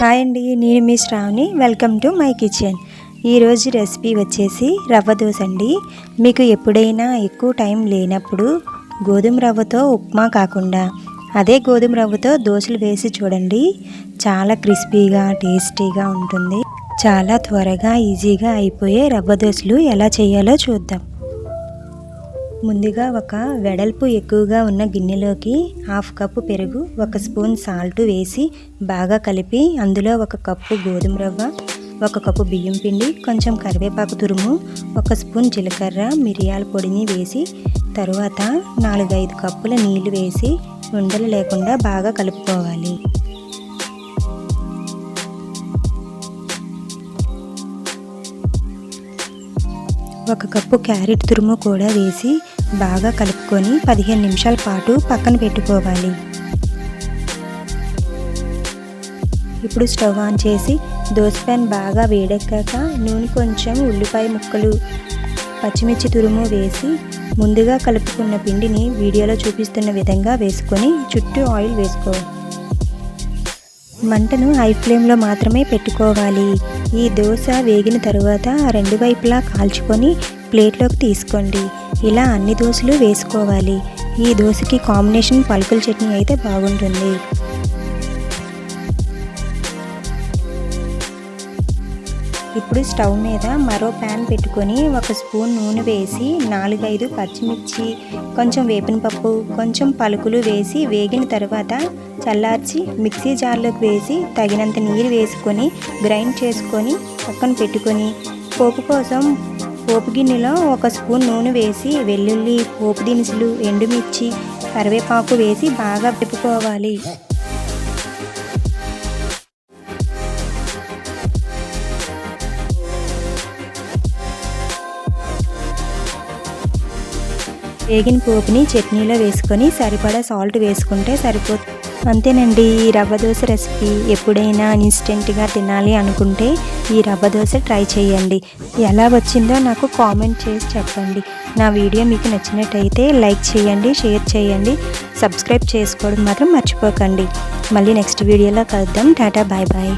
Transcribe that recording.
Hi అండి, నేను మీ Shravani. Welcome to my kitchen. ఈరోజు రెసిపీ వచ్చేసి రవ్వ దోశ అండి. మీకు ఎప్పుడైనా ఎక్కువ టైం లేనప్పుడు గోధుమ రవ్వతో ఉప్మా కాకుండా అదే గోధుమ రవ్వతో దోశలు వేసి చూడండి. చాలా క్రిస్పీగా టేస్టీగా ఉంటుంది. చాలా త్వరగా ఈజీగా అయిపోయే రవ్వ దోశలు ఎలా చేయాలో చూద్దాం. ముందుగా ఒక వెడల్పు ఎక్కువగా ఉన్న గిన్నెలోకి 1/2 కప్పు పెరుగు, 1 స్పూన్ సాల్ట్ వేసి బాగా కలిపి అందులో 1 కప్పు గోధుమ రవ్వ, 1 కప్పు బియ్యం పిండి, కొంచెం కరివేపాకు తురుము, 1 స్పూన్ జీలకర్ర, మిరియాల పొడిని వేసి తరువాత 4-5 కప్పుల నీళ్లు వేసి ఉండలు లేకుండా బాగా కలుపుకోవాలి. ఒక కప్పు క్యారెట్ తురుము కూడా వేసి బాగా కలుపుకొని 15 నిమిషాల పాటు పక్కన పెట్టుకోవాలి. ఇప్పుడు స్టవ్ ఆన్ చేసి దోశ ప్యాన్ బాగా వేడెక్కాక నూనె, కొంచెం ఉల్లిపాయ ముక్కలు, పచ్చిమిర్చి తురుము వేసి ముందుగా కలుపుకున్న పిండిని వీడియోలో చూపిస్తున్న విధంగా వేసుకొని చుట్టూ ఆయిల్ వేసుకోవాలి. మంటను హై ఫ్లేమ్లో మాత్రమే పెట్టుకోవాలి. ఈ దోశ వేగిన తరువాత 2 వైపులా కాల్చుకొని ప్లేట్లోకి తీసుకోండి. ఇలా అన్ని దోశలు వేసుకోవాలి. ఈ దోశకి కాంబినేషన్ పలుకుల చట్నీ అయితే బాగుంటుంది. ఇప్పుడు స్టవ్ మీద మరో ప్యాన్ పెట్టుకొని 1 స్పూన్ నూనె వేసి 4-5 పచ్చిమిర్చి, కొంచెం వేపిన పప్పు, కొంచెం పలుకులు వేసి వేగిన తర్వాత చల్లార్చి మిక్సీ జార్లోకి వేసి తగినంత నీరు వేసుకొని గ్రైండ్ చేసుకొని పక్కన పెట్టుకొని పోపు కోసం పోపు గిన్నెలో 1 స్పూన్ నూనె వేసి వెల్లుల్లి, పోపు దినుసులు, ఎండుమిర్చి, కరివేపాకు వేసి బాగా తిప్పుకోవాలి. వేగిన పోపుని చట్నీలో వేసుకొని సరిపడా సాల్ట్ వేసుకుంటే సరిపోతుంది. అంతేనండి, ఈ రవ్వ దోశ రెసిపీ. ఎప్పుడైనా ఇన్స్టెంట్గా తినాలి అనుకుంటే ఈ రవ్వ దోశ ట్రై చేయండి. ఎలా వచ్చిందో నాకు కామెంట్ చేసి చెప్పండి. నా వీడియో మీకు నచ్చినట్టయితే లైక్ చేయండి, షేర్ చేయండి, సబ్స్క్రైబ్ చేసుకోవడం మాత్రం మర్చిపోకండి. మళ్ళీ నెక్స్ట్ వీడియోలో కలుద్దాం. Tata, bye bye.